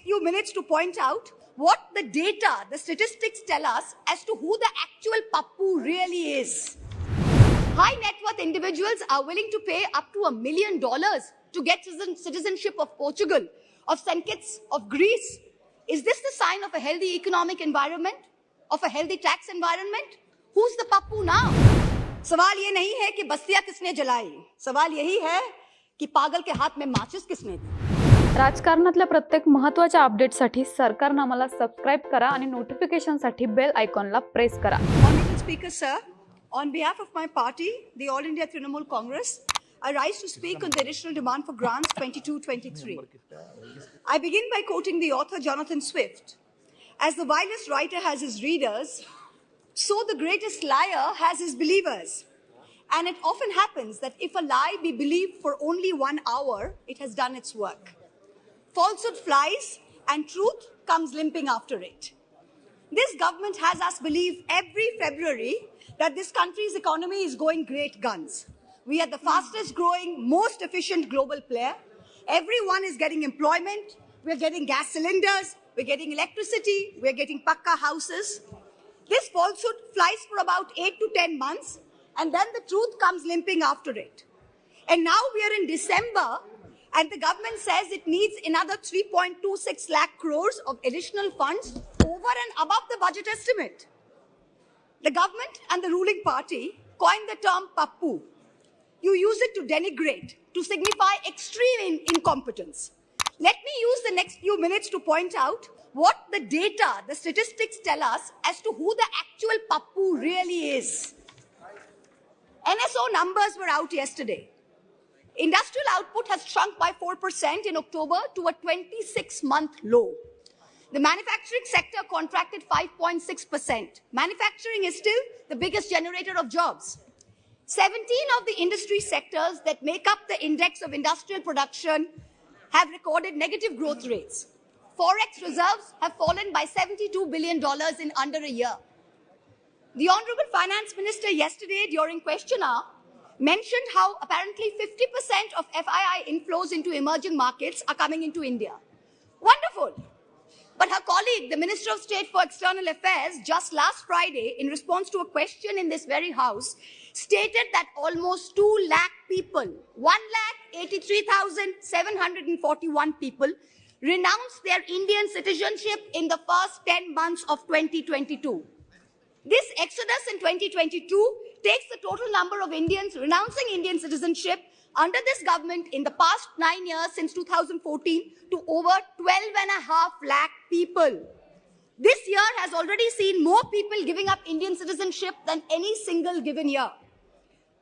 few minutes to point out what the data, the statistics tell us as to who the actual Pappu really is. High net worth individuals are willing to pay up to $1 million to get citizenship of Portugal, of St. Kitts, of Greece. Is this the sign of a healthy economic environment, of a healthy tax environment? Who's the Pappu now? सवाल ये नहीं है कि बस्तियां किसने जलाई, सवाल यही है कि पागल के हाथ में माचिस किसने दी. राजकारणातल्या प्रत्येक महत्त्वाच्या अपडेटसाठी सरकारनामाला सबस्क्राइब करा आणि नोटिफिकेशनसाठी बेल आयकॉनला प्रेस करा. Honorable Speaker, sir, on behalf of my party, the All India Trinamool Congress, I rise to speak on the additional demand for grants 22-23. I begin by quoting the author Jonathan Swift. As the vilest writer has his readers, so the greatest liar has his believers. And it often happens that if a lie be believed for only 1 hour, it has done its work. Falsehood flies and truth comes limping after it. This government has us believe every February that this country's economy is going great guns. We are the fastest growing, most efficient global player. Everyone is getting employment. We're getting gas cylinders. We're getting electricity. We're getting pakka houses. This falsehood flies for about 8 to 10 months, and then the truth comes limping after it. And now we are in December, and the government says it needs another 3.26 lakh crores of additional funds over and above the budget estimate. The government and the ruling party coined the term Pappu. You use it to denigrate, to signify extreme incompetence. Let me use the next few minutes to point out what the data, the statistics tell us as to who the actual Pappu really is. NSO numbers were out yesterday. Industrial output has shrunk by 4% in October to a 26-month low. The manufacturing sector contracted 5.6%. Manufacturing is still the biggest generator of jobs. 17 of the industry sectors that make up the index of industrial production have recorded negative growth rates. Forex reserves have fallen by $72 billion in under a year. The Honorable Finance Minister yesterday during question hour mentioned how apparently 50% of FII inflows into emerging markets are coming into India. Wonderful. But her colleague, the Minister of State for External Affairs, just last Friday, in response to a question in this very house, stated that almost 2 lakh people, 1,83,741 people, renounced their Indian citizenship in the first 10 months of 2022. This exodus in 2022 takes the total number of Indians renouncing Indian citizenship under this government in the past 9 years since 2014 to over 12.5 lakh people. This year has already seen more people giving up Indian citizenship than any single given year.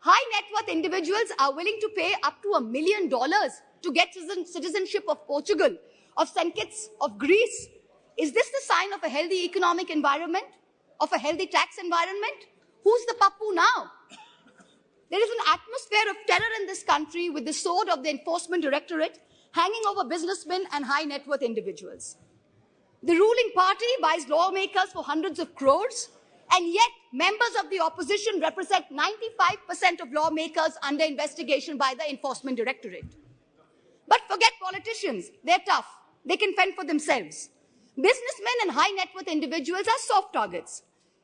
High net worth individuals are willing to pay up to $1 million to get citizenship of Portugal, of St. Kitts, of Greece. Is this the sign of a healthy economic environment, of a healthy tax environment? Who's the Pappu now? There is an atmosphere of terror in this country with the sword of the Enforcement Directorate hanging over businessmen and high net worth individuals. The ruling party buys lawmakers for hundreds of crores, and yet members of the opposition represent 95% of lawmakers under investigation by the Enforcement Directorate. But forget politicians. They're tough. They can fend for themselves. Businessmen and high net worth individuals are soft targets.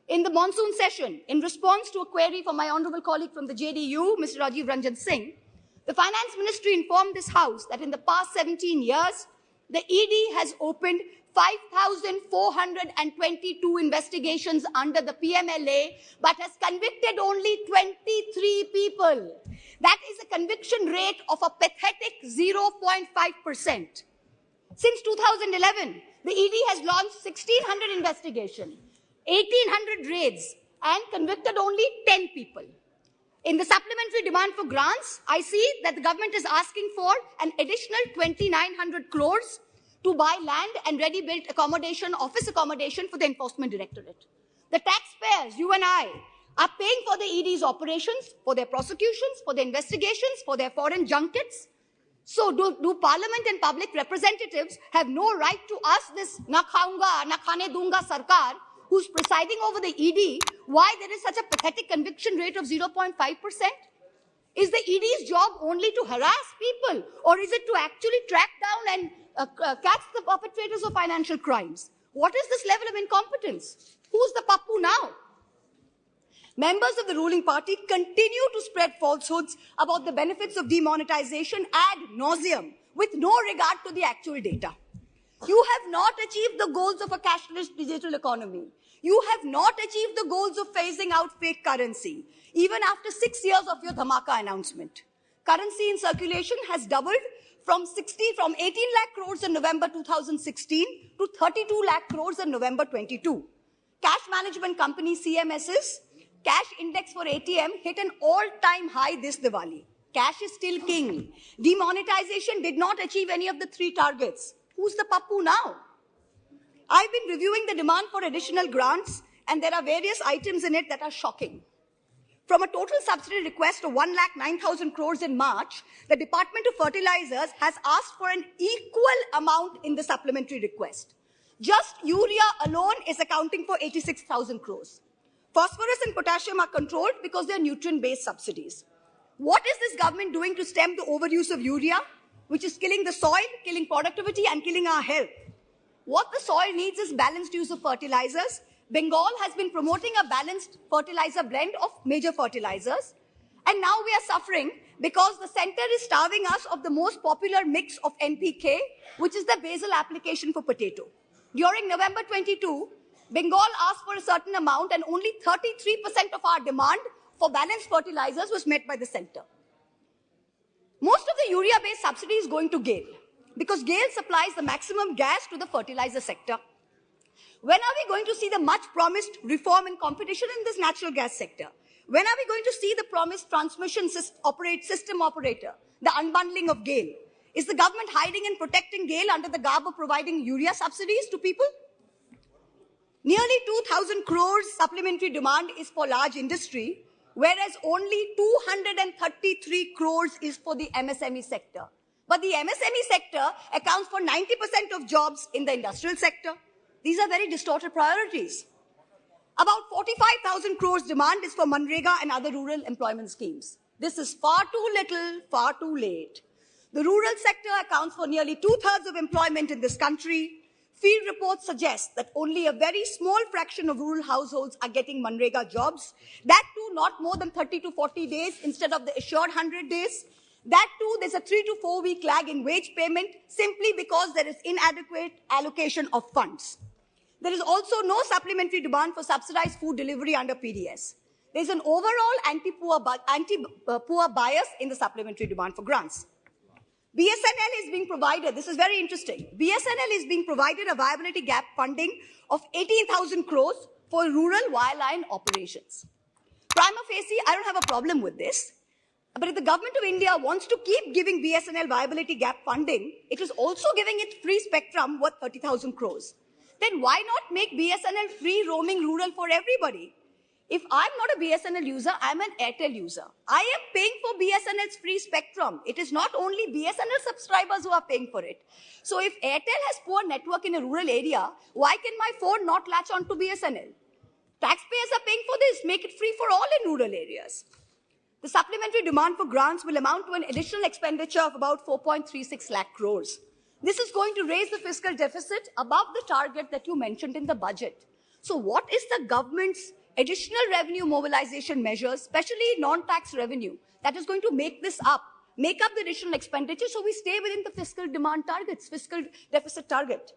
In the monsoon session, in response to a query from my honorable colleague from the JDU, Mr. Rajiv Ranjan Singh, the Finance Ministry informed this House that in the past 17 years, the ED has opened 5,422 investigations under the PMLA, but has convicted only 23 people. That is a conviction rate of a pathetic 0.5%. Since 2011, the ED has launched 1,600 investigations, 1,800 raids, and convicted only 10 people. In the supplementary demand for grants, I see that the government is asking for an additional 2,900 crores to buy land and ready-built accommodation, office accommodation for the Enforcement Directorate. The taxpayers, you and I, are paying for the ED's operations, for their prosecutions, for their investigations, for their foreign junkets. So do Parliament and public representatives have no right to ask this na khaunga, na khane dunga sarkar, who's presiding over the ED, why there is such a pathetic conviction rate of 0.5%? Is the ED's job only to harass people, or is it to actually track down and catch the perpetrators of financial crimes. What is this level of incompetence? Who's the pappu now? Members of the ruling party continue to spread falsehoods about the benefits of demonetization ad nauseum with no regard to the actual data. You have not achieved the goals of a cashless digital economy. You have not achieved the goals of phasing out fake currency, even after 6 years of your dhamaka announcement. Currency in circulation has doubled from 18 lakh crores in November 2016 to 32 lakh crores in November 22. Cash management company CMS's cash index for ATM hit an all-time high this Diwali. Cash is still king. Demonetization did not achieve any of the 3 targets. Who's the pappu now? I've been reviewing the demand for additional grants, and there are various items in it that are shocking. From a total subsidy request of 1,09,000 crores in March, the Department of Fertilizers has asked for an equal amount in the supplementary request. Just urea alone is accounting for 86,000 crores. Phosphorus and potassium are controlled because they are nutrient-based subsidies. What is this government doing to stem the overuse of urea, which is killing the soil, killing productivity, and killing our health? What the soil needs is balanced use of fertilizers. Bengal has been promoting a balanced fertilizer blend of major fertilizers. And now we are suffering because the center is starving us of the most popular mix of NPK, which is the basal application for potato. During November 22, Bengal asked for a certain amount, and only 33% of our demand for balanced fertilizers was met by the center. Most of the urea-based subsidy is going to GAIL, because GAIL supplies the maximum gas to the fertilizer sector. When are we going to see the much-promised reform and competition in this natural gas sector? When are we going to see the promised transmission system operator, the unbundling of GAIL? Is the government hiding and protecting GAIL under the garb of providing urea subsidies to people? Nearly 2,000 crores supplementary demand is for large industry, whereas only 233 crores is for the MSME sector. But the MSME sector accounts for 90% of jobs in the industrial sector. These are very distorted priorities. About 45,000 crores demand is for Manrega and other rural employment schemes. This is far too little, far too late. The rural sector accounts for nearly 2/3 of employment in this country. Field reports suggest that only a very small fraction of rural households are getting Manrega jobs. That too, not more than 30 to 40 days instead of the assured 100 days. That too, there's a 3 to 4 week lag in wage payment simply because there is inadequate allocation of funds. There is also no supplementary demand for subsidized food delivery under PDS. There's an overall anti-poor bias in the supplementary demand for grants. BSNL is being provided, this is very interesting, BSNL is being provided a viability gap funding of 18,000 crores for rural wireline operations. Prima facie, I don't have a problem with this. But if the government of India wants to keep giving BSNL viability gap funding, it is also giving it free spectrum worth 30,000 crores. Then why not make BSNL free roaming rural for everybody? If I'm not a BSNL user, I'm an Airtel user. I am paying for BSNL's free spectrum. It is not only BSNL subscribers who are paying for it. So if Airtel has poor network in a rural area, why can my phone not latch on to BSNL? Taxpayers are paying for this. Make it free for all in rural areas. The supplementary demand for grants will amount to an additional expenditure of about 4.36 lakh crores. This is going to raise the fiscal deficit above the target that you mentioned in the budget. So what is the government's additional revenue mobilization measures, especially non-tax revenue, that is going to make up the additional expenditure so we stay within the fiscal demand targets, fiscal deficit target?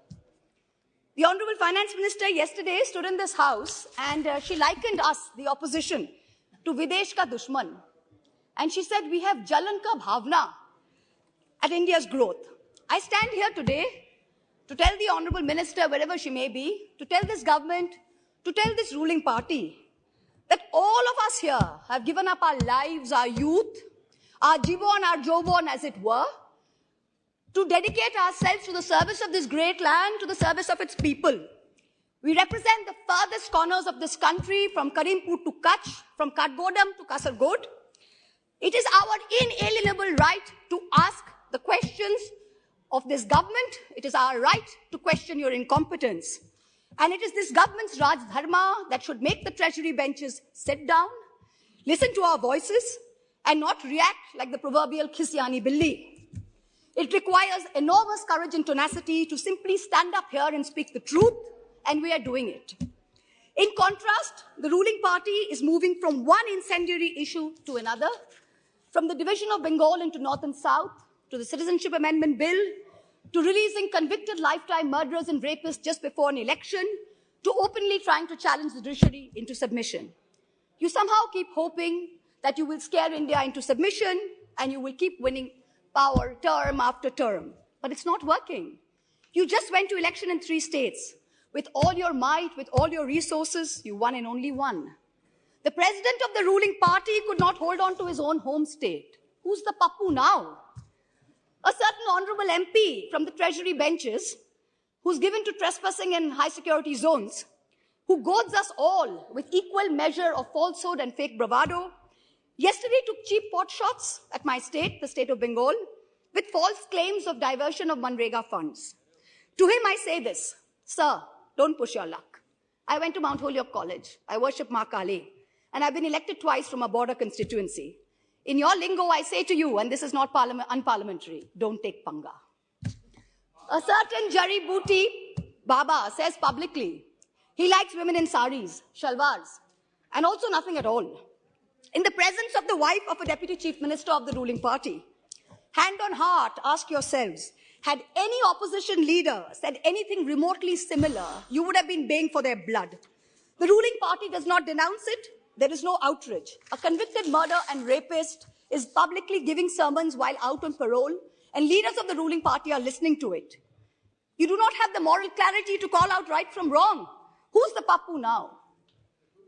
The Honorable Finance Minister yesterday stood in this house and she likened us, the opposition, to Videsh ka dushman. And she said, we have Jalan ka bhavna at India's growth. I stand here today to tell the Honorable Minister, wherever she may be, to tell this government, to tell this ruling party, that all of us here have given up our lives, our youth, our jibon, our jobon, as it were, to dedicate ourselves to the service of this great land, to the service of its people. We represent the farthest corners of this country, from Karimpur to Kutch, from Katgodam to Kasargod. It is our inalienable right to ask the questions of this government. It is our right to question your incompetence. And it is this government's Raj Dharma that should make the treasury benches sit down, listen to our voices, and not react like the proverbial Khisyani Billi. It requires enormous courage and tenacity to simply stand up here and speak the truth, and we are doing it. In contrast, the ruling party is moving from one incendiary issue to another, from the division of Bengal into North and South, to the Citizenship Amendment Bill, to releasing convicted lifetime murderers and rapists just before an election, to openly trying to challenge the judiciary into submission. You somehow keep hoping that you will scare India into submission and you will keep winning power term after term. But it's not working. You just went to election in 3 states. With all your might, with all your resources, you won in only 1. The president of the ruling party could not hold on to his own home state. Who's the pappu now? A certain honorable MP from the treasury benches, who's given to trespassing in high security zones, who goads us all with equal measure of falsehood and fake bravado, yesterday took cheap pot shots at my state, the state of Bengal, with false claims of diversion of Manrega funds. To him I say this, sir, don't push your luck. I went to Mount Holyoke College. I worship Ma Kali. And I've been elected twice from a border constituency. In your lingo, I say to you, and this is not unparliamentary, don't take panga. A certain Jari Booty Baba says publicly, he likes women in saris, shalwars, and also nothing at all. In the presence of the wife of a deputy chief minister of the ruling party, hand on heart, ask yourselves, had any opposition leader said anything remotely similar, you would have been baying for their blood. The ruling party does not denounce it. There is no outrage. A convicted murderer and rapist is publicly giving sermons while out on parole, and leaders of the ruling party are listening to it. You do not have the moral clarity to call out right from wrong. Who's the pappu now?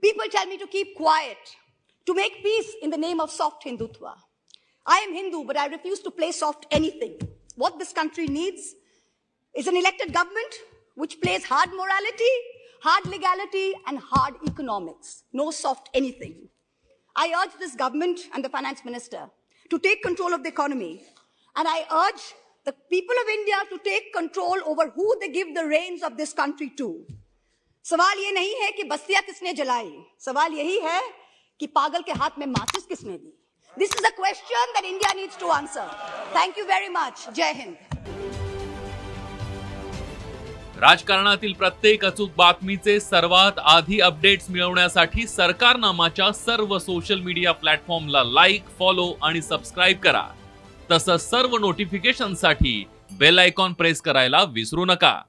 People tell me to keep quiet, to make peace in the name of soft Hindutva. I am Hindu, but I refuse to play soft anything. What this country needs is an elected government which plays hard morality, hard legality, and hard economics. No soft anything. I urge this government and the finance minister to take control of the economy. And I urge the people of India to take control over who they give the reins of this country to. सवाल ये नहीं है कि बस्तियां किसने जलाई. सवाल यही है कि पागल के हाथ में माचिस किसने दी. This is a question that India needs to answer. Thank you very much. Jai Hind. राजकारणातील प्रत्येक अचूक बातमीचे सर्वात आधी अपडेट्स मिळवण्यासाठी सरकारनामाच्या सर्व सोशल मीडिया प्लॅटफॉर्मला लाईक, फॉलो आणि सबस्क्राइब करा. तसंच सर्व नोटिफिकेशनसाठी बेल आयकॉन प्रेस करायला विसरू नका.